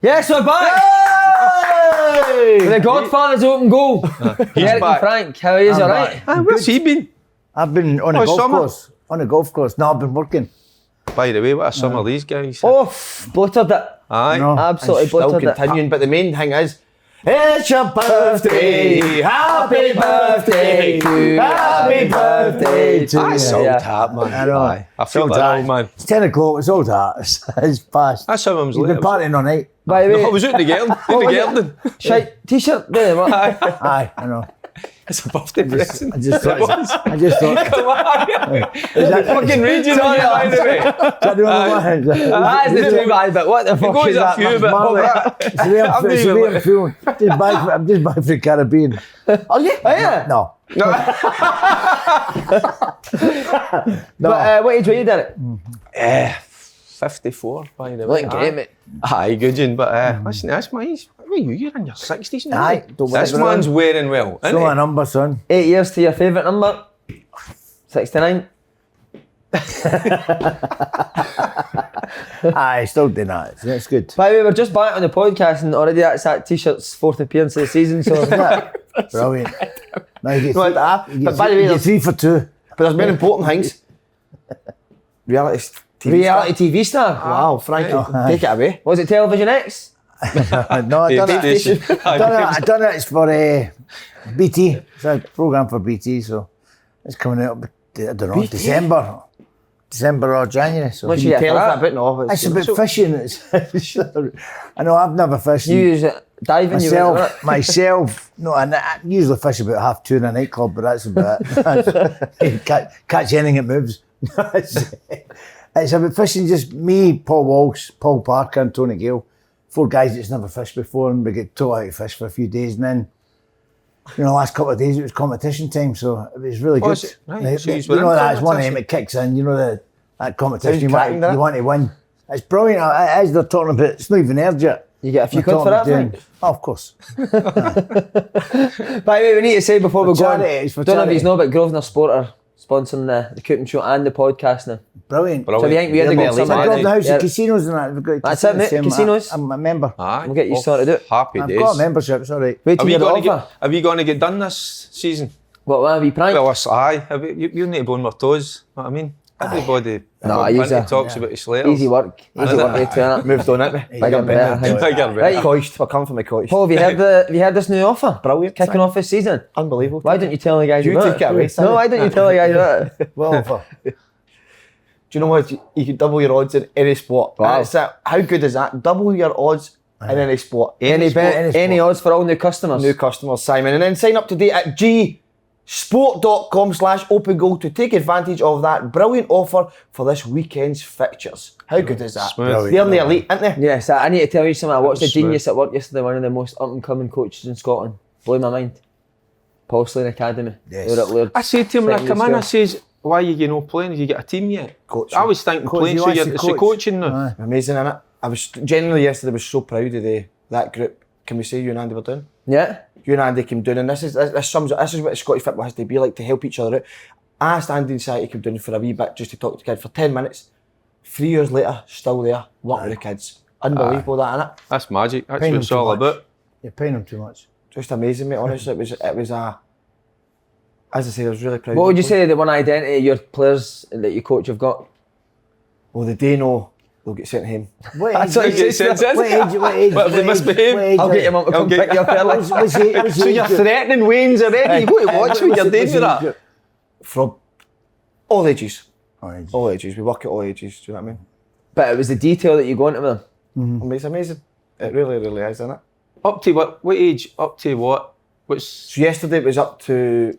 Yes, we're back! With the Godfather's open goal. He's Eric back. and Frank, how are you? Alright? Where's he been? I've been on a golf course. On a golf course. No, I've been working. By the way, what a summer these guys. Oh, bluttered it. Aye. No, Absolutely Still bluttered it. continuing, but the main thing is, it's your birthday, happy birthday to you, happy birthday to you. That's old hat, man. I know. Aye. I feel Old that hat. old man. It's 10 o'clock, it's all that. It's past. That's how I was You've late. been partying all night. By the way, No, I was out in the garden. What was it? garden. shite t-shirt, there, what? Aye, I know. It's a birthday present. I just thought. Come on. Is that Fucking raging on you, by the way. Is that the only one? That is the too bad, but what the fuck goes is a that? few, but It's the way I'm I'm it's the even way I'm like- feeling. I'm just back from the Caribbean. Oh yeah? Oh yeah? No. But what age were you, Derek? 54, by the way. Like great, mate. Aye, good, June, but listen, that's my age. What are you? You're in your 60s now. Aye, don't worry This about man's it. wearing well, isn't So he? my number, son. 8 years to your favourite number? 69? Aye, still doing that. That's good. By the way, we're just back on the podcast and already that's that t-shirt's fourth appearance of the season, so Brilliant. Now you get, No, but by the way, you get there's, 3 for 2. but there's more important things. Reality TV. reality TV star. Wow, Frankie, take it away. Was it Television X? No, I done it. Station. I done it. It's for BT. It's a programme for BT, so it's coming out. I don't know, December or January. So Once Can you Yeah, tell for us that. a bit? No, it's about fishing. It's I know I've never fished. You use it diving, you went with it. myself. No, I usually fish about 2:30 in a nightclub, but that's about it. Catch anything that moves. It's about fishing. Just me, Paul Walsh, Paul Parker, and Tony Gale. 4 guys that's never fished before, and we get taught how to fish for a few days, and then. The last couple of days it was competition time, so it was really good. Was it? Right, so he's You know winning that's one of them competition. it kicks in. That competition Sounds cracking, doesn't it? you want to win. It's brilliant. As they're talking about, it's not even aired yet. You get a few They're quid for that, talking about Frank? Oh, of course. By the way, we need to say before we go on, charity, it's for don't know if you charity. know, but Grosvenor Sport are sponsoring the Recruitment show and the podcast now. Brilliant. So we think we had to They're go elite, somewhere. I've got the house Yeah. of casinos and that. We've got That's it, mate, casinos. I'm a member. Aye. We'll get you Oh, sorted out. Happy I've days. got a membership, it's all right. Wait till Are you we get going the to offer. get? Are we going to get done this season? What have you prank? Well, aye. You need to bone my toes. Know what I mean? Everybody. No, I everyone use a- talks about the slayers. Easy work. Easy work, mate, to Moved on, it. You Big got and better. better. Bigger, Right. Coist, we're coming from the coist. Paul, have you heard this new offer? Brilliant. Kicking off this season. Unbelievable. Why don't you tell the guys You about take it away, son. No, why don't you tell the guys about it? Well, for Do you know what? You can double your odds in any sport. Wow. That's it. How good is that? Double your odds in any sport. Any sport. any odds for all new customers? New customers, Simon. And then sign up today at gsport.com/open goal to take advantage of that brilliant offer for this weekend's fixtures. How good is that? Smooth. They're in the elite, aren't they? Yes, I need to tell you something. I watched a Smooth. genius at work yesterday, one of the most up-and-coming coaches in Scotland. Blew my mind. Paul Slane Academy. Yes. They were at Lourdes. I said to him when I Secondary come in, I school. says, why are you not playing? Have you got a team yet? Coaching. I was thinking Coach, playing, you so want you're, to it's coach. the coaching now. Aye. Amazing, innit? I was genuinely yesterday was so proud of that group. Can we say you and Andy were doing? Yeah. You and Andy came down, and this sums up. This is what the Scottish football has to be like, to help each other out. I asked Andy and Sai to come down for a wee bit just to talk to the kids for 10 minutes. 3 years later, still there, working with the kids. Unbelievable, that, innit? That's magic. That's Paying what them it's too all much. about. You're paying them too much. Just amazing, mate. Honestly, it was a. As I say, I was really proud. What of would you them. say the one identity your players that your coach have got? Well, the day know they'll get sent home. What That's age? what Get it says. sent in. What age? What if they misbehave? I'll get your mum to come pick you up early. What's So you're threatening Wayne's already. You've got to watch what you're doing with that. From all ages. Age. All ages. We work at all ages, do you know what I mean? But it was the detail that you go into with them. I mean, it's amazing. It really, really is, isn't it? Up to what age? Up to what? What's So yesterday it was up to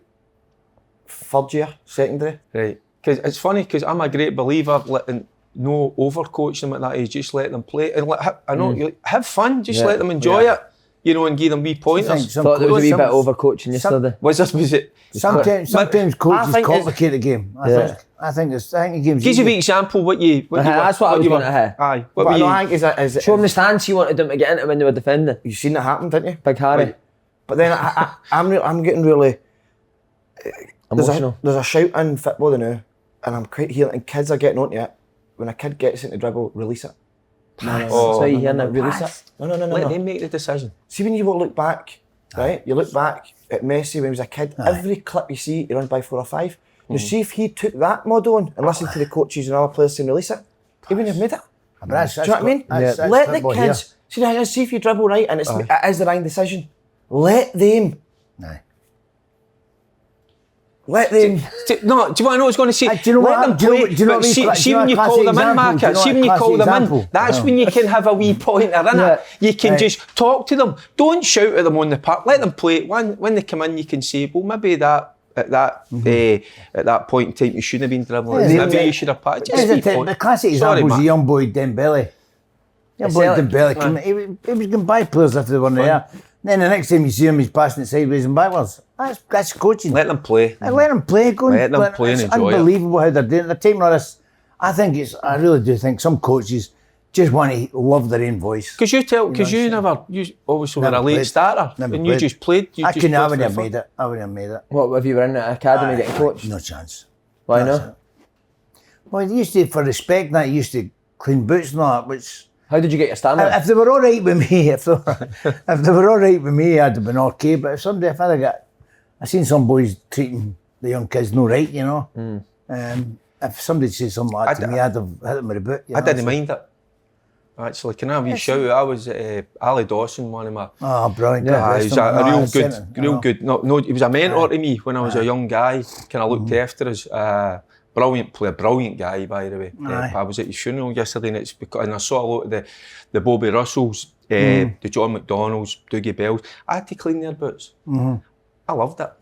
3rd year, secondary. right? Because it's funny, because I'm a great believer of letting no overcoach them at that age. Just let them play and I know you have fun. Just Yeah. let them enjoy it. And give them wee pointers. Thought there was a wee bit Some- overcoaching yesterday. Was it? Sometimes I coaches think complicate the game. I think the game's Give you easy. an example. What you That's what I was you going want. to hear. Aye. But What were I you? think is Show them the stance you wanted them to get into when they were defending. you seen it happen, didn't you? Big Harry. Right. But then I'm getting really Emotional. There's a shout in football now, and I'm quite hearing, and kids are getting onto it. When a kid gets into dribble, release it. That's why you hear it release it. No. Let them make the decision. See, when you look back, right? You look back at Messi when he was a kid. Every clip you see, he runs by 4 or 5. You see if he took that model on and listened to the coaches and other players saying release it, he wouldn't have made it. But that's, Do you know what I mean? that's Let the football kids see if you dribble right and it is the right decision. Let them. Aye. Let them. No, do you want to know what I was going to say? Do you know Let what? them Do you know- play. do you know But what I mean? see when you call them in, Marcus. See when you call them in. That's when you can have a wee pointer in it. You can just talk to them. Don't shout at them on the park. Let them play. When they come in, you can say, well, maybe that at that point in time you shouldn't have been dribbling. Maybe you should have patted. The classic example is the young boy Dembele. Young boy Dembele came in, he was going by players if they weren't there. Then the next time you see him, he's passing it sideways and backwards. That's coaching. Let them play. Let them play. Let them play and it's enjoy it. unbelievable how they're doing. They're taking all this. I really do think some coaches just want to love their own voice. Because you obviously were a late starter and you just played. I wouldn't have made it. I wouldn't have made it. What, if you were in the academy getting coached? No chance. Why not? Well, they used to, for respect, that used to clean boots and all that, which... How did you get your stamina? If they were all right with me, if they were all right with me, I'd have been okay. But I seen some boys treating the young kids no right, you know. If somebody said something like that to me, I'd have hit them with a boot. I didn't mind it. Actually, can I have a wee shout out? I was Ali Dawson, one of my... Oh, brilliant. He was a real good. No, he was a mentor to me when I was a young guy. Kind of looked after us. Brilliant player, brilliant guy, by the way. I was at his funeral yesterday, and I saw a lot of the Bobby Russells, the John McDonalds, Dougie Bells. I had to clean their boots. I loved it.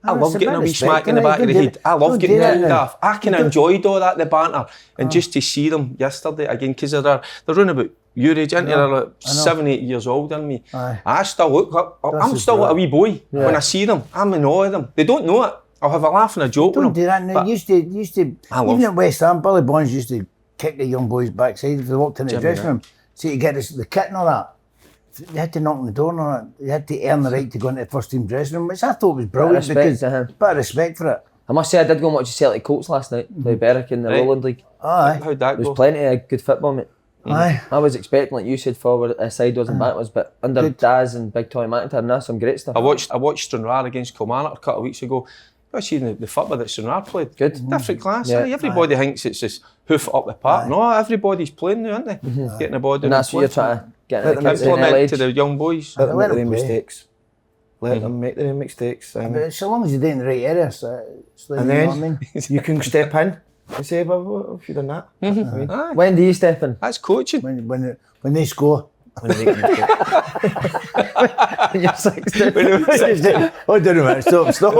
I love getting a wee smack in the back of the head. I love getting that off. I can enjoyed all that, the banter, and just to see them yesterday again, because they're around about your age, aren't they? They're like 7, 8 years older than me. I still look up. I'm still like a wee boy when I see them. I'm in awe of them. They don't know it. I'll have a laugh and a joke with them. Don't do that now. Used to, even at West Ham, Billy Bonds used to kick the young boys backside if they walked in the dressing room. So to get the kit and all that. They had to knock on the door and all that. They had to earn the right to go into the first team dressing room, which I thought was brilliant because bit of respect for it. I must say I did go and watch the Celtic Colts last night, play Berwick in the Lowland League. Aye. How'd that go? There's plenty of good football, mate. Aye. I was expecting, like you said, forward, sideways and backwards, but under Daz and Big Toy McIntyre, that's some great stuff. I watched Stranraer against Kilmarnock a couple of weeks ago. I seen the football that Stranraer played. Good. Different class. Yeah. Everybody thinks it's just hoof up the park. No, everybody's playing now, aren't they? Getting the ball down. And that's what you're trying to get implement to the young boys. Let them make their mistakes. Let them make their mistakes. But so long as you're in the right area, and then you can step in and say, well, what have you done that? When do you step in? That's coaching. When they score. When they make a mistake. You're 60. Oh, don't know, stop.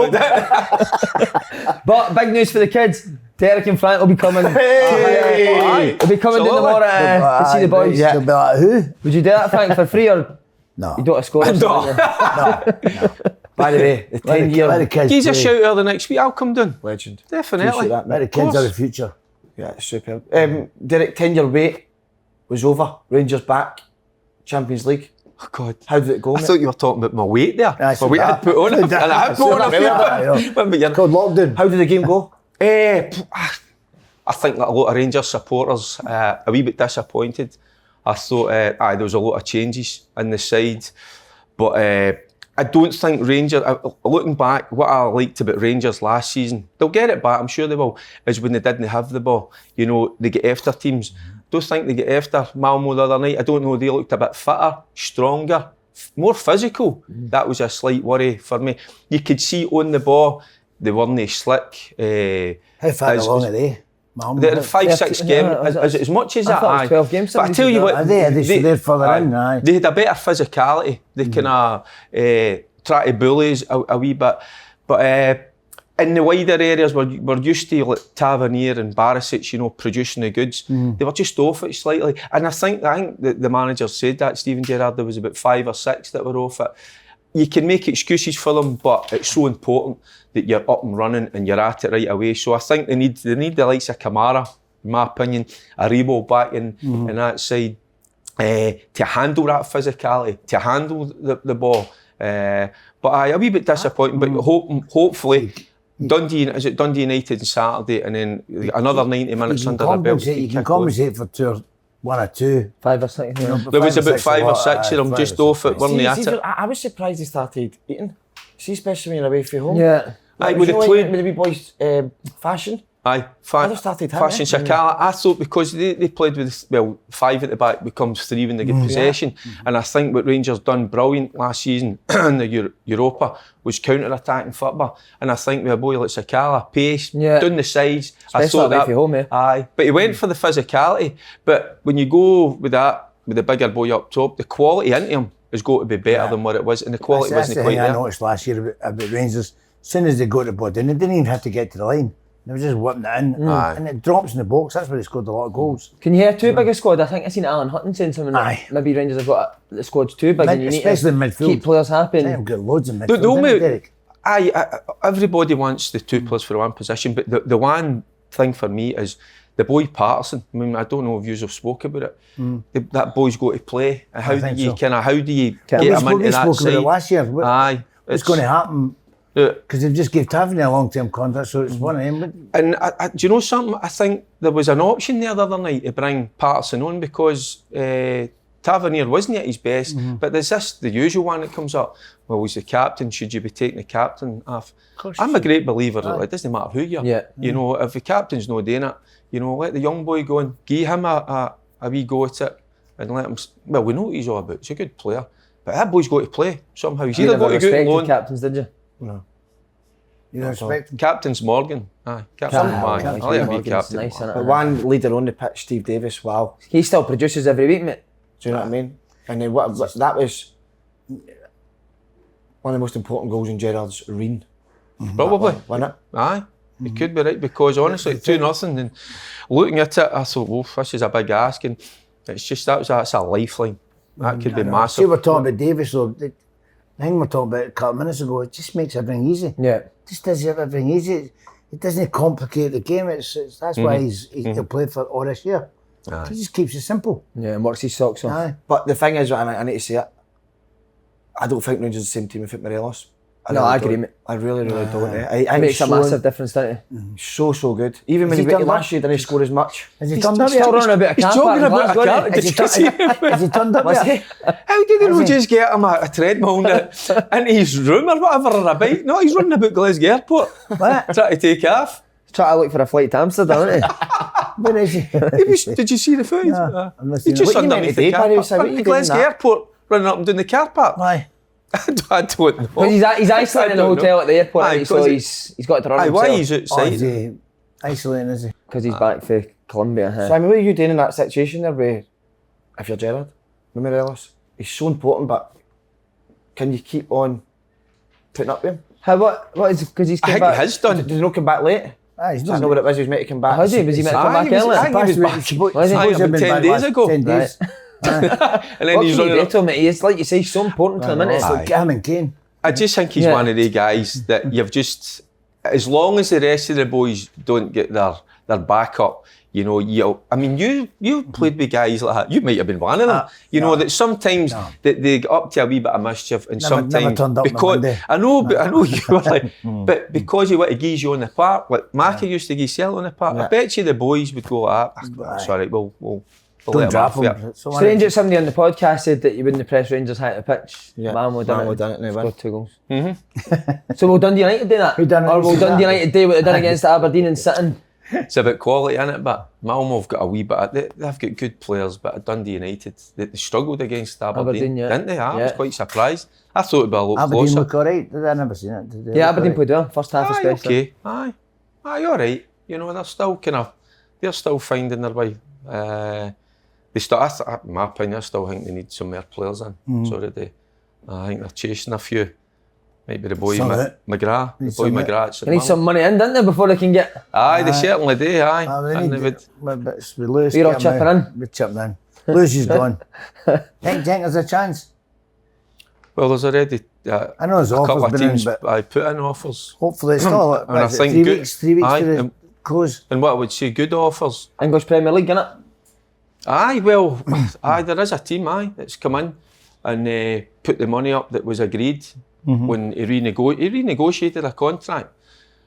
But big news for the kids. Derek and Frank will be coming. Hey! They'll be coming down tomorrow to see the boys. They'll be like, who? Would you do that, Frank, for free or No. you don't have to score? No. By the way, the 10-year Give us a shout out the next week. I'll come down. legend. Definitely. Appreciate that, Let the kids are the future. Yeah, it's superb. Derek, 10-year wait was over. Rangers back. Champions League. Oh God. How did it go, I mate? thought you were talking about my weight there. That's My weight I had put on it. And I had put on a few. It's called lockdown. How did the game go? I think that a lot of Rangers supporters a wee bit disappointed. I thought there was a lot of changes in the side, but I don't think Rangers, looking back, what I liked about Rangers last season, they'll get it back, I'm sure they will, is when they didn't have the ball. You know, they get after teams. Don't think they get after Malmo the other night. I don't know, they looked a bit fitter, stronger, more physical. That was a slight worry for me. You could see on the ball, they weren't slick. How far along are they? They're 5-6 games. Is it as much as that? I thought it was 12 games. But I tell you what, they're further in. Aye. They had a better physicality. They kind of try to bully us a wee bit. But in the wider areas, we're used to like Tavernier and Barisic, you know, producing the goods. They were just off it slightly. And I think the manager said that, Steven Gerrard, there was about 5 or 6 that were off it. You can make excuses for them, but it's so important that you're up and running and you're at it right away. So I think they need the likes of Kamara, in my opinion, Aribo back in that side, to handle that physicality, to handle the ball. But a wee bit disappointing, but hopefully Dundee United on Saturday and then another 90 minutes under their belt. You can compensate for 2 one or two. 5 or 6. You know, There was about 5 or 6 aye, of them 5 just or off 6, it, weren't they, at it? I was surprised he started eating. See, especially when you're away from home. Yeah. Aye, Like, with you the know, play. like, with the wee boys, fashion. Aye, I just started hitting fashion it. Sakala. I thought because they played with, 5 at the back becomes 3 when they get possession. And I think what Rangers done brilliant last season in the Europa was counter-attacking football. And I think with a boy like Sakala, pace, down the sides. Especially away from home, Aye, but he went for the physicality. But when you go with that, with the bigger boy up top, the quality into him has got to be better than what it was. And the quality That's wasn't the quite thing there. I noticed last year about Rangers. As soon as they go to body, and they didn't even have to get to the line. They were just whipping it in, and it drops in the box. That's where they scored a lot of goals. Can you hear too big a squad? I think I seen Alan Hutton saying something like maybe Rangers have got the squad's too big and you need Especially in to midfield. keep players happy. They've got loads in midfield. The didn't they, only, Derek? everybody wants the 2 players for one position, but the one thing for me is the boy Patterson. I mean, I don't know if you have spoke about it. That boy's got to play. And how do you get him into We that spoke about it side? last year. Aye, What's going to happen? Yeah. Because they've just gave Tavernier a long-term contract, so it's one of them. And do you know something? I think there was an option there the other night to bring Patterson on because Tavernier wasn't at his best. But there's the usual one that comes up. Well, he's the captain. Should you be taking the captain off? I'm a great believer that it doesn't matter who you are. Yeah. You know, if the captain's not doing it, you know, let the young boy go and give him a wee go at it and let him. Well, we know what he's all about. He's a good player, but that boy's got to play somehow. He's You either never got to go out respected on loan. captains, did you? You don't respect him. Captain's Morgan. Aye, Captain Morgan. Captain I'll let him be Morgan's captain. nice, innit? But one leader on the pitch, Steve Davis, wow. He still produces every week, mate. Do you know what I mean? And then that was one of the most important goals in Gerrard's reign. Probably. Wasn't it? Aye, it could be right because honestly, 2-0 and looking at it, I thought, well, this is a big ask, and it's just that's a lifeline. That could be See, massive. we're talking about Davis, though. The thing we're talking about a couple of minutes ago, it just makes everything easy. Yeah. It just does everything easy. It doesn't complicate the game. That's why he'll play for all this year. Aye. He just keeps it simple. Yeah, and works his socks off. Aye. But the thing is, and I need to say it, I don't think Rangers are the same team without Morelos. I agree, don't. mate. I really don't. I It makes a massive difference, doesn't it? so good. Even when Has he he went done last year, didn't score as much. Has he turned up Still yet? running about a He's car talking park in about a Glasgow, car. isn't he? Did you see him? Has he turned up yet? How did he not Has he? just get him a treadmill into his room or whatever, or a bike? No, he's running about Glasgow Airport. What? Trying to take off. Trying to look for a flight to Amsterdam, isn't he? Where is he? Did you see the footage? No, I'm not He seeing just What you meant underneath to the do, car Barry? park. So what you At doing Glasgow that? Airport, running up and down the car park. Why? I don't know. Because he's isolating in the don't hotel know. at the airport, Aye, isn't he? So because he's got to run Aye, why himself. he's Oh, outside? is he isolating, is he? Because he's back for Colombia. huh? So I mean, what are you doing in that situation there where, if you're Gerrard, with Morelos? He's so important, but can you keep on putting up with him? What is, because he's I come think back. he has done. Did he not come back late? Aye, he's I know what it was, he was meant to come back. Has he? Was he meant to come Aye, back he was- earlier? aye, he was back. Was he? Aye, about 10 days ago. 10 days. And then What he's can you running do up. to him, mate? It's like you say, he's so important to him, isn't it? It's like him and Kane. I just think he's Yeah. one of the guys that you've just, as long as the rest of the boys don't get their back up, you know, you played with guys like that. You might have been one of them. You know that sometimes that they get up to a wee bit of mischief, and Never sometimes turned up on because Monday. I know you were like, but because you want to geese you on the park, like Mackie used to geese Cell on the park. I bet you the boys would go like, sorry, we'll Don't let him drop off him. it. So Strange that somebody on the podcast said that you wouldn't press Rangers high at the pitch. Yeah, Malmo done Malmo it. done it, and they won. Scored 2 goals. So will Dundee United do that? Who done it? Or will Who Dundee done that? United do what they done against Aberdeen and Sutton? It's about quality in it, but Malmo have got a wee bit. They've got good players, but at Dundee United, they struggled against Aberdeen, yeah. didn't they? I was Yeah. quite surprised. I thought it'd be a lot Aberdeen closer. look alright. I've never seen it. Did they Yeah, look Aberdeen alright? played well, first half Aye, especially. okay. Aye, all right. You know, they're still finding their way. They still, in my opinion, I still think they need some more players in. So did they? I think they're chasing a few. Maybe the boy Some of it. McGrath. The Need boy some of it. McGrath. They need some money in, don't they, before they can get... Aye, they certainly do. Aye, They and need they would. with Lewis. We're all get him chipping out. in. We're chipping in. Lewis is gone. think there's a chance. Well, there's already I know there's a couple offers of been in, teams but I put in offers. hopefully it's still. And I think 3 good- weeks. 3 weeks aye, to the and- close. And what I would say, good offers. English Premier League, innit? Aye, well, there is a team, that's come in and put the money up that was agreed when he renegotiated a contract.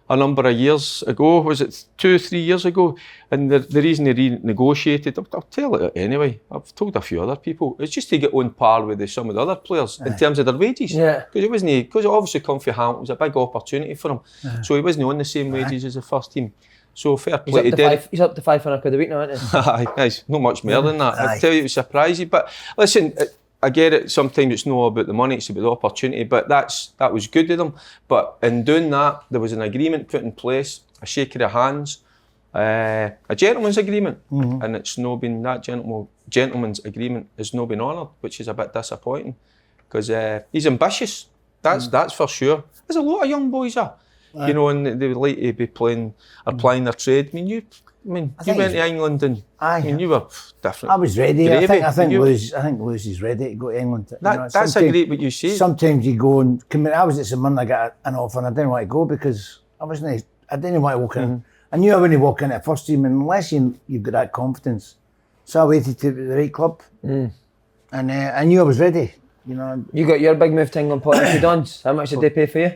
a number of years ago. Was it 2 or 3 years ago? And the reason they renegotiated, I'll tell it anyway. I've told a few other people. It's just to get on par with some of the other players in terms of their wages. Yeah. Because it obviously come from Hamilton. It was a big opportunity for him. So he wasn't on the same wages as the first team. So fair play to Derek. He's up to £500 a week now, isn't he? Aye, it's not much more than that. I tell you, it was surprising. But listen, I get it. Sometimes it's not about the money; it's about the opportunity. But that was good of them. But in doing that, there was an agreement put in place, a shake of the hands, a gentleman's agreement, and it's not been that gentleman's agreement has not been honoured, which is a bit disappointing because he's ambitious. That's for sure. There's a lot of young boys there. You know, and they would like to be applying their trade. You went to England and you were different. I was ready. Gravy. I think Lewis is ready to go to England. That's a great what you say. Sometimes you go and I was at St Mirren, I got an offer and I didn't want to go because I didn't want to walk in. I knew I wouldn't walk in at first team unless you've got that confidence. So I waited to the right club and I knew I was ready. You know. You got your big move to England, Paul. Dons. How much did they pay for you?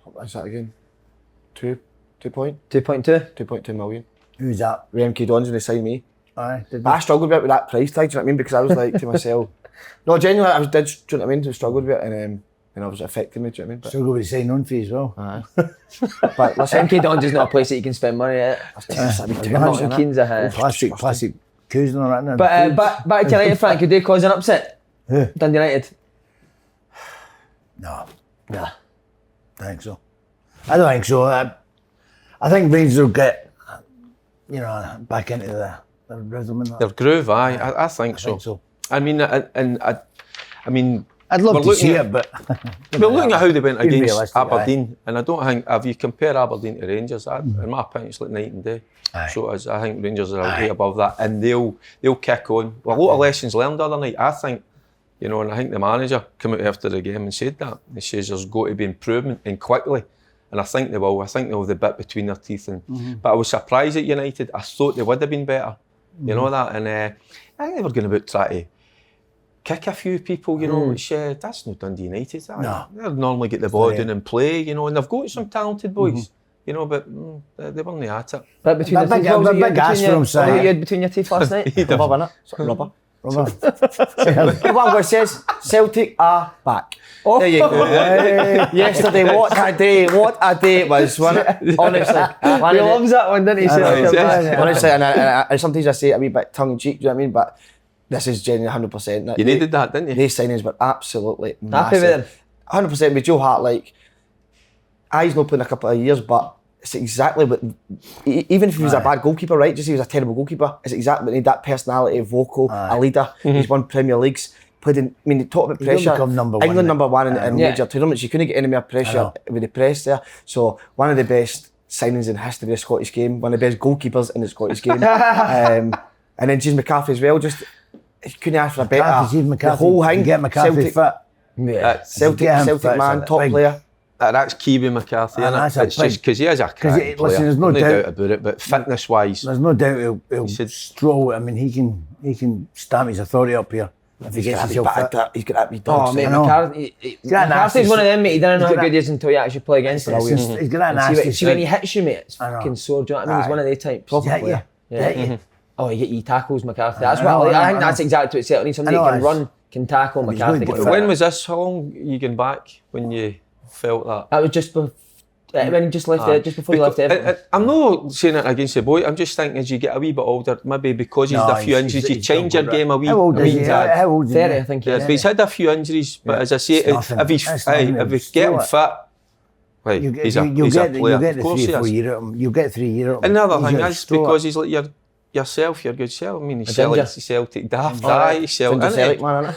What's that again? 2.2 2.2 million. Who's that? MK Dons when they signed me. Aye, I struggled a bit with that price tag, do you know what I mean? Because I was like to myself, no, genuinely, do you know what I mean? I struggled with it and I was affecting me, do you know what I mean? But, so go with the sign on fee as well. Aye. But listen, MK Dons is not a place that you can spend money at. Milton Keynes a plastic coos and all that. But back to United, Frank, could they cause an upset? Who? Dundee United? No, Nah. I think so. I don't think so. I think Rangers will get, back into the rhythm and that. Their groove, I think so. I mean, I'd love we're to see looking it, but we're looking at how they went Being against realistic, Aberdeen, and I don't think if you compare Aberdeen to Rangers, in my opinion, it's like night and day. Aye. So I think Rangers are way above that, and they'll kick on. Well, a lot of lessons learned the other night. I think, and I think the manager came out after the game and said that. He says there's got to be improvement and quickly. And I think they will. I think they'll have the bit between their teeth. But I was surprised at United. I thought they would have been better. You know that? And I think they were going to try to kick a few people, which that's not Dundee United. No. They'll normally get the ball down and play, and they've got some talented boys, but they weren't at it. But between Big ask for him, what you had between your teeth last night? rubber, innit? Rubber. Rubber. One guy says, Celtic are back. Oh. There you go. Yesterday, what a day it was, wasn't it? Honestly. He loves that one, doesn't he? Honestly, and sometimes I say it a wee bit tongue-in-cheek, do you know what I mean? But this is genuinely 100%. You needed that, didn't you? These signings were absolutely Happy massive. with them? 100% with Joe Hart, he's not playing a couple of years, but it's exactly what, even if he was a bad goalkeeper, right? Just he was a terrible goalkeeper, it's exactly what he need, that personality, vocal, a leader. He's won Premier Leagues, played in, they talk about pressure. England number one in major tournaments, you couldn't get any more pressure with the press there. So one of the best signings in history of the Scottish game, one of the best goalkeepers in the Scottish game. And then James McCarthy as well, just, you couldn't ask for a better. McCarthy, the whole thing, get McCarthy fit. Yeah. Celtic man, top player. That's key with McCarthy, isn't it? It's just because he is a cracking player. There's no doubt about it, but fitness-wise, there's no doubt he'll stroll. I mean, he can stamp his authority up here if he gets himself fit. He's got that wee Oh, mate, McCarthy's one of them, mate. You don't know how good he is until you actually play against him. He's got that nasty. See, when he hits you, mate, it's fucking sore. Do you know what I mean? He's one of the types. Yeah. Oh, he tackles McCarthy. That's what I think. That's exactly what Celtic needs. Somebody that can run, can tackle McCarthy. When was this? How long you going back when you felt that? That was just before. When he just left, just before he left Everton. I'm not saying it against the boy. I'm just thinking as you get a wee bit older, maybe because he's had a few injuries, you change your game a wee. How old is he? 30, I think. But he's had a few injuries. But as I say, if he's getting fit, right, he's a player. Of course he is. You'll get 3 years out of him. Another thing is because he's like yourself, your good self. I mean, he's Celtic daft, he's Celtic, man,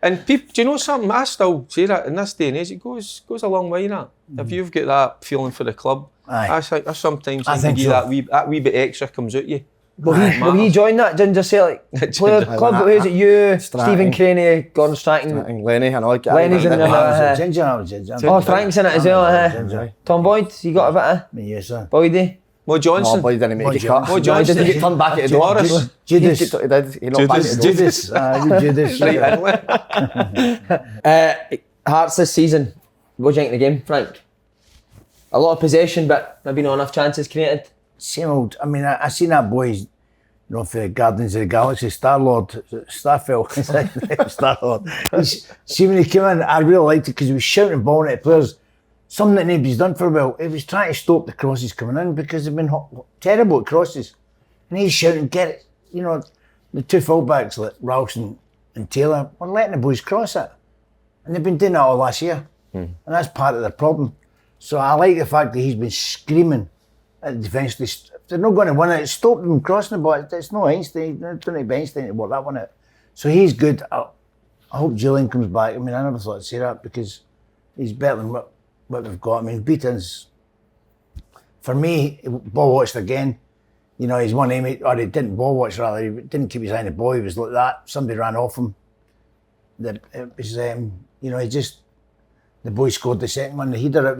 and people, do you know something? I still say that in this day and age, it goes a long way, that. If you've got that feeling for the club, I sometimes think that wee bit extra comes out you. Will you join that Ginger Celtic club? Who's it? You, Stephen Craney, Gordon Stratton, Lenny, I know. Lenny's in there. Ginger. Oh, Frank's in it as well. Tom Boyd, you got a bit of? Me, yes, sir. Boydie. Mo Johnson. No, Boyd didn't make the cut. Mo Johnson didn't get turned back at the door. Judas. He did. He knocked back at the door. Judas. Hearts this season. What do you think of the game, Frank? A lot of possession, but maybe not enough chances created. Same old. I mean, I seen that boy, you know, for Guardians of the Galaxy, Star-Lord. See, when he came in, I really liked it because he was shouting ball at players. Something that nobody's done for a while. He was trying to stop the crosses coming in because they've been terrible at crosses. And he's shouting, get it. You know, the two fullbacks like Ralston and Taylor were letting the boys cross it. And they've been doing that all last year. And that's part of the problem. So I like the fact that he's been screaming at the defence. If they're not going to win it, stop them crossing the ball. It's no Einstein. Don't need Einstein to work that one out. So he's good. I hope Julian comes back. I mean, I never thought I'd say that because he's better than what we've got. I mean, Beaton's, for me, ball watched again. You know, he's one aim, or he didn't ball watch rather. He didn't keep his eye on the ball. He was like that. Somebody ran off him. It was, you know, the boy scored the second one. The header, it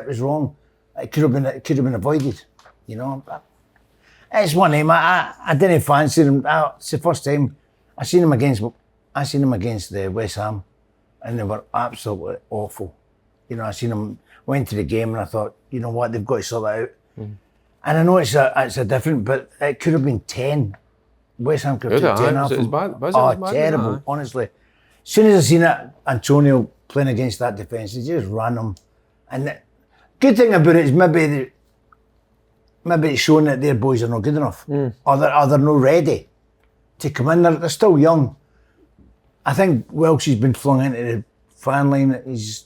was wrong. It could have been avoided. You know, but it's one aim. I didn't fancy him. It's the first time I seen him against the West Ham, and they were absolutely awful. You know, I seen him, went to the game, and I thought, you know what, they've got to sort that out. And I know it's a different, but it could have been 10. West Ham could have taken 10 off them. Terrible, honestly. As soon as I seen it, Antonio playing against that defence, he just ran them. And the good thing about it is maybe it's showing that their boys are not good enough, or they're not ready to come in. They're still young. I think Welsh has been flung into the fan line. He's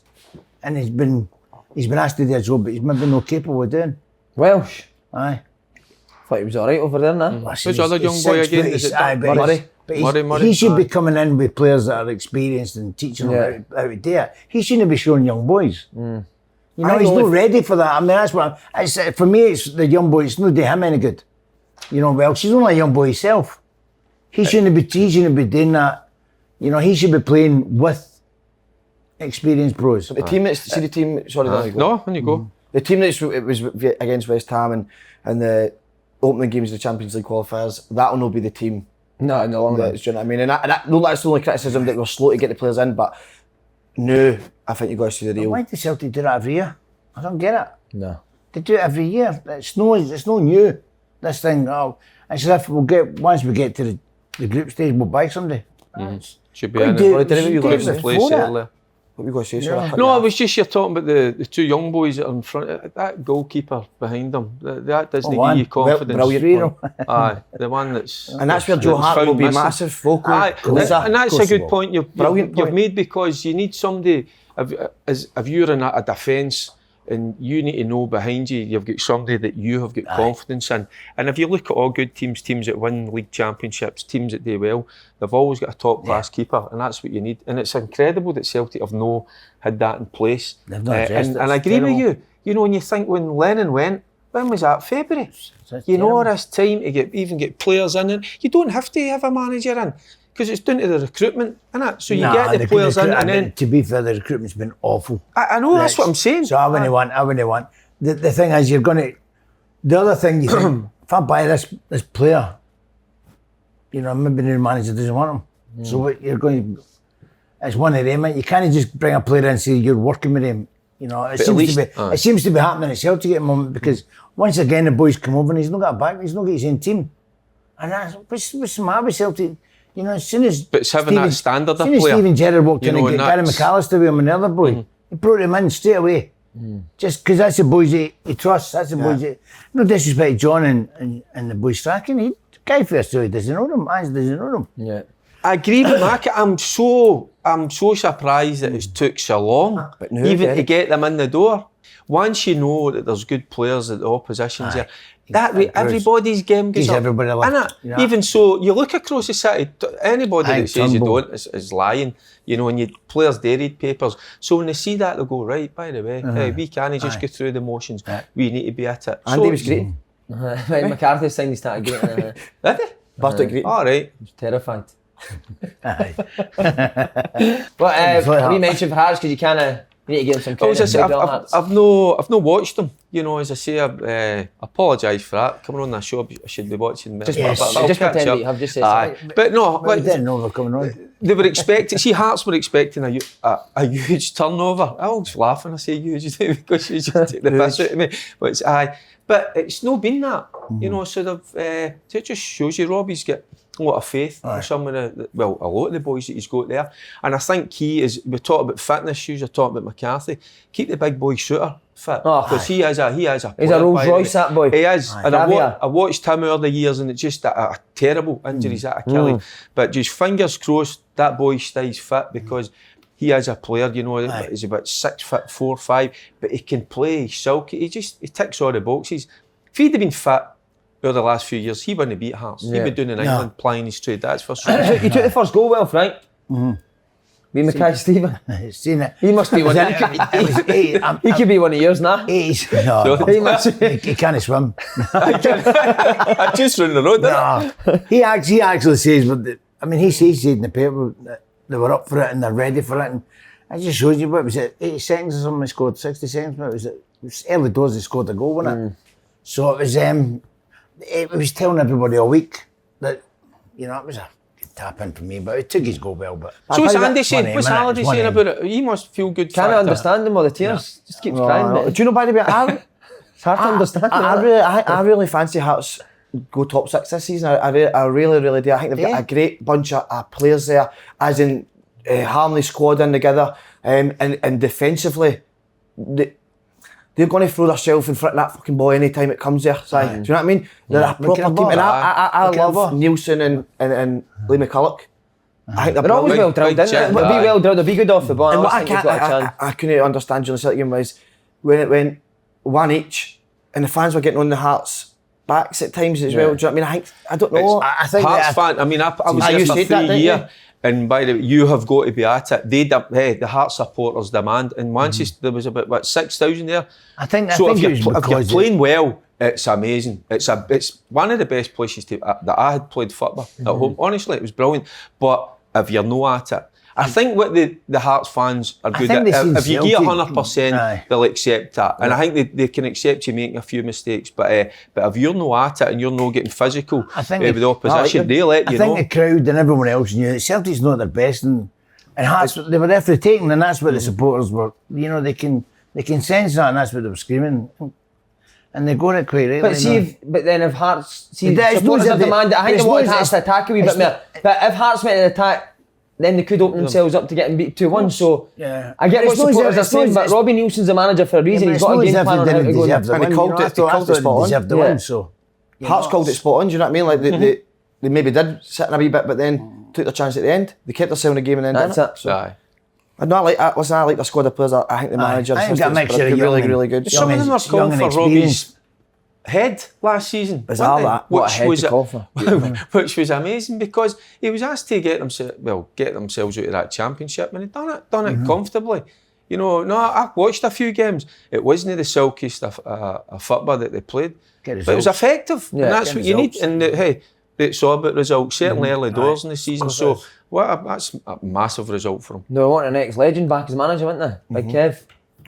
been asked to do a job, but he's maybe not capable of doing. Welsh? Aye. Thought he was all right over there now. Who's the other young boy again? Is it Murray? Murray? He should be coming in with players that are experienced and teaching them how to do it. He shouldn't be showing young boys. You know, he's not ready for that. I mean, that's what for me, it's the young boy. It's not doing him any good. You know, Welsh, he's only a young boy himself. He shouldn't be doing that. You know, he should be playing with experienced pros. The team that's the team. Sorry, there you go. No, on you go. The team that was against West Ham and the opening games of the Champions League qualifiers, that'll not be the team. No longer. Do you know what I mean? And that's the only criticism, that we're slow to get the players in, but no, I think you've got to see the real. Why do Celtic do that every year? I don't get it. No. They do it every year. It's no new. This thing, it's as if once we get to the group stage, we'll buy somebody. Should be in it. What have you got to say? No, it was just you're talking about the two young boys that are in front. That goalkeeper behind them, that doesn't give you confidence. Brilliant. Aye, the one that's... And that's where Joe Hart will be massive, vocal. Aye, and that's a good point you've made, because you need somebody, if you're in a defence, and you need to know behind you've got somebody that you have got confidence in. And if you look at all good teams that win league championships, teams that do well, they've always got a top-class keeper, and that's what you need. And it's incredible that Celtic have not had that in place. They've not addressed it. And I agree with you. You know, when you think when Lennon went, when was that? February? You know, all this time to get players in it. You don't have to have a manager in, because it's down to the recruitment, innit? So you get the players in, and then... To be fair, the recruitment's been awful. I know, that's what I'm saying. So I wouldn't want. The thing is, you're going to... The other thing, you think, if I buy this player, you know, maybe the manager doesn't want him. So what you're going to... It's one of them, you can't just bring a player in and say you're working with him. You know, it seems to be happening at Celtic at the moment, because once again the boys come over and he's not got a back, he's not got his own team. And that's... What's the matter with Celtic? You know, as soon as... But it's having that standard of player. As soon as Steven Gerrard walked in and get Gary McAllister with him and the other boy, he brought him in straight away. Just because that's the boys he trusts, that's the boys he... No disrespect to John and the boys tracking, Guy first he doesn't know them, Hans doesn't know them. Yeah. I agree with Mac. I'm so surprised that it's took so long, even to get them in the door. Once you know that there's good players at the opposition's there, that way everybody's game goes up. Everybody left. Yeah. Even so, you look across the city, anybody that says you don't is lying. You know, and players do read papers. So when they see that, they'll go, right, by the way, we can't just go through the motions. We need to be at it. Andy was great. McCarthy signed his start great. Did he? Burst great. All right. He was terrified. But we mentioned for Hearts, because you need to give him some credit. I've not watched them. You know, as I say, I apologise for that. Coming on that show, I should be watching them. Just pretend that you have just said something. But no, I didn't know they were coming on. they were expecting. See, Hearts were expecting a huge turnover. I always laugh when I say huge because you just take the piss out of me. But it's But it's not been that. You know, so it just shows you Robbie's got a lot of faith in some of a lot of the boys that he's got there. And I think we talk about fitness shoes, I talk about McCarthy. Keep the big boy shooter fit. Because he is a He's a Rolls Royce, that boy. He is. And I watched him over the years and it's just a terrible injuries at Achilles. But just fingers crossed that boy stays fit because he is a player, you know, he's about 6'4", 5", but he can play, he's sulky, he ticks all the boxes. If he'd have been fit over the last few years, he wouldn't have beat Hearts. He'd be doing in England, plying his trade, that's for sure. He took the first goal well, Frank. Me Mackay Stephen. Seen it. He must be one. He could be one of yours now. He can't swim. I just run the road. No. He actually says, he says in the paper that they were up for it and they're ready for it. And it just shows you, what was it, 80 seconds or something, they scored 60 seconds. It was early doors they scored a goal, wasn't it? So it was telling everybody all week that, you know, it was a tap in for me, but it took his goal well. But so what's Andy saying? What's Halliday saying about it? He must feel good. Can't understand him all the tears. Just keeps crying. Do you know, by the way, it's hard to understand. I really fancy Hearts go top 6 this season. I really, really do. I think they've got a great bunch of players there, as in Harmony squad in together, and defensively, they're going to throw themselves in front of that fucking ball any time it comes there. So, do you know what I mean? They're a proper team, and I love Nielsen and Lee McCulloch. I think they're always well drilled, isn't it? They'll be well drilled, they'll be good off the ball. And what I couldn't understand during the Celtic game was when it went 1 each, and the fans were getting on the Hearts backs at times as well. Do you know what I mean? I don't know. I think Hearts fan. I mean, I was here for 3 years, and by the way, you have got to be at it. The Hearts supporters demand, and once there was about 6,000 there. I think if you're playing well, it's amazing. It's one of the best places that I had played football at home. Honestly, it was brilliant. But if you're not at it, I think what the Hearts fans are good at, if you get 100%, they'll accept that. And I think they can accept you making a few mistakes. But if you're not at it and you're not getting physical with the opposition, they let you know. I think the crowd and everyone else knew that Celtic's not their best, and Hearts, they were there for the taking, and that's what the supporters were. You know, they can sense that, and that's what they were screaming. And they got it quite rightly. But then if Hearts, supporters are demanding, I think they wanted Hearts to attack a wee bit more. But if Hearts went to attack, then they could open themselves up to getting beat 2-1. So I get what supporters are saying, but Robbie Nielsen's the manager for a reason. He's got a game plan on how to go. And he called it spot on. Hearts called it spot on. Do you know what I mean? Like they maybe did sit in a wee bit, but then took their chance at the end. They kept themselves in the game and then that's didn't. it. So I like that. Listen, I like the squad of players. I think the manager is really, really good. Some of them are called for Robbie's head last season, which was amazing because he was asked to get themselves out of that championship, and he'd done it comfortably. You know, I watched a few games. It wasn't the silkiest of football that they played, but it was effective, and that's what you need. And it's all about results, certainly early doors in the season. So that's a massive result for him. They want an ex-legend back as manager, weren't they? Big Kev.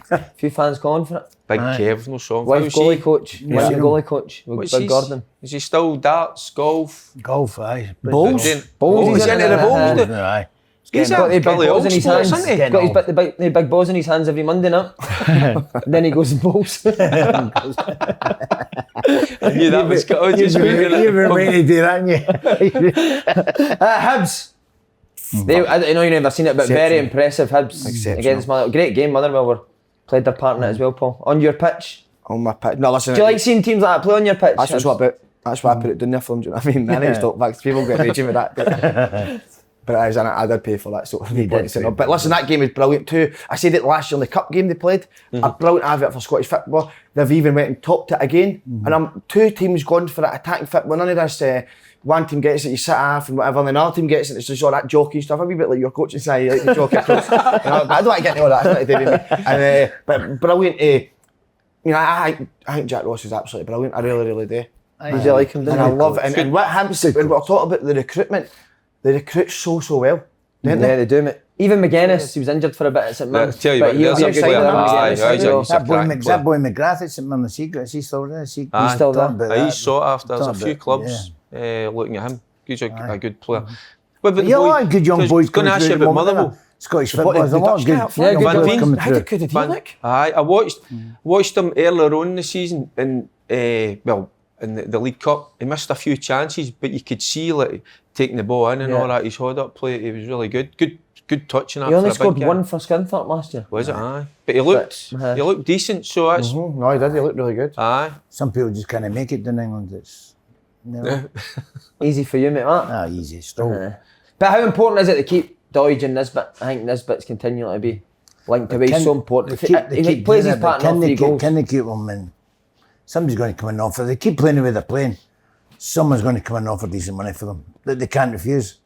A few fans calling for it. Big Kev, no song. Wife goalie coach. Wife goalie coach. Big Gordon. Is he still darts, golf? Golf, aye. Bowls. He's into the bowls. Aye. He's got the big balls in his hands. Isn't he? Got the big balls in his hands every Monday night. Then he goes and bowls. I knew that was good. You were waiting to do that, hadn't you? Hibs. I know you've never seen it, but very impressive Hibs against Motherwell. Great game, Motherwell played their part in it as well, Paul. On your pitch? On my pitch. No, listen. Do you like seeing teams like that play on your pitch? That's why I put it down there for them. Do you know what I mean? I need to stop back. People get raging with that. But I did pay for that, so but listen, that game is brilliant too. I said it last year in the cup game they played. A brilliant advert for Scottish football. They've even went and topped it again. And two teams gone for that attacking football. None of this. One team gets it, you sit off and whatever, and then another team gets it, it's just all that jockey stuff. A wee bit like your coaching side, you like the jockey approach. But I don't like getting all that, it's not to do with me. And, but brilliant, I think Jack Ross is absolutely brilliant, I really, really do. Did you like him? And I love it. And what happens when we're talking about the recruitment, they recruit so well, don't they? Yeah, they do, mate. Even McGuinness, he was injured for a bit at St Mirren. Tell you what, there's a good player. That boy McGrath at St Mirren, is he still there? He's still there. He's sought after. There's a few clubs looking at him. He's a good player. What about Yeah, a lot of good young boys going to coming ask you through about at the moment, Motherwell. Scottish football, there's a lot of good Yeah, good Van boys Veen. coming How through. good did he look? Aye, I watched him earlier on in the season in the League Cup. He missed a few chances, but you could see like taking the ball in and all that. His hold up play, he was really good. Good touching. He only scored one for Scunthorpe last year. Was it? Aye, but he looked decent. So that's No, he did. He looked really good. aye. Some people just can't make it in England. It's Easy for you, mate, that. easy. Still. But how important is it to keep Doidge and Nisbet? I think Nisbet's continually to be linked away. So important. He plays his part in all 3 goals. Can they keep him in? Somebody's going to come and offer. They keep playing the way they're playing. Someone's going to come and offer decent money for them that they can't refuse.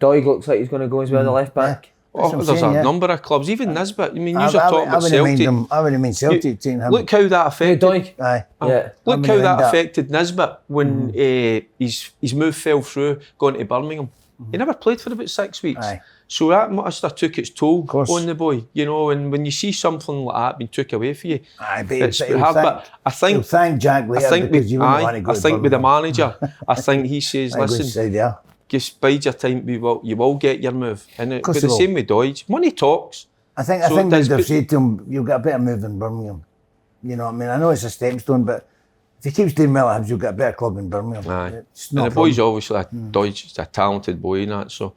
Doig looks like he's going to go as well, the left back. There's a number of clubs, even Nisbet. I mean, you're talking about Celtic. I wouldn't mean Celtic taking him. Look how that affected. Doig. Aye. Yeah. Look how that affected Nisbet when his move fell through, going to Birmingham. He never played for about 6 weeks. Aye. So that must have took its toll course. on the boy, you know. And when you see something like that being took away from you, Aye, it's but hard. But I think he'll thank Jack later because you wouldn't want to go I to think with the Birmingham. manager, I think he says, listen, just bide your time. You will get your move. And but the same with Doidge. Money talks. I think they've said to him, you'll get a better move in Birmingham. You know what I mean? I know it's a stepping stone, but if he keeps doing well at Hibs, you'll get a better club in Birmingham. Aye. It's not And the boy's obviously Doidge is a talented boy in that. So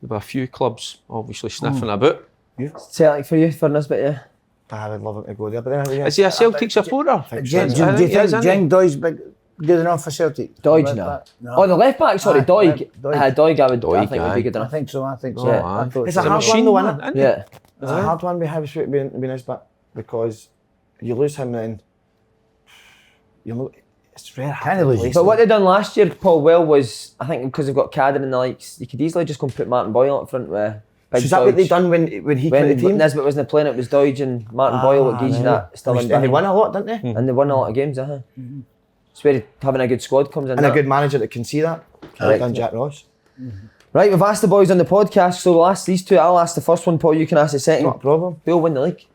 there'll be a few clubs obviously sniffing about. Celtic for you, for Nisbet, yeah. I would love him to go there, but then Is he a Celtic supporter? Do you think Doidge's good enough for Celtic? Doidge, no. Oh, the left back, sorry, Doig. Doig. I think would be aye. good I enough. think so. I think Oh, so. aye. I thought It's so. a hard one though, isn't it? Yeah. It's a hard one with Hibs being Nisbet because you lose him then. It's very hard. Can he lose? But what they done last year, Paul, was, I think because they've got Cadden and the likes, you could easily just go and put Martin Boyle up front with Big Is that what they done when he came to the team? Nisbet wasn't playing, it was Doidge and Martin Boyle what gives you that still in And they won a lot, didn't they? And they won a lot of games, It's where having a good squad comes in. And a good manager that can see that. Like done Jack Ross. Right, we've asked the boys on the podcast, so we'll ask these two. I'll ask the first one, Paul, you can ask the second. Not a problem. Who'll win the league?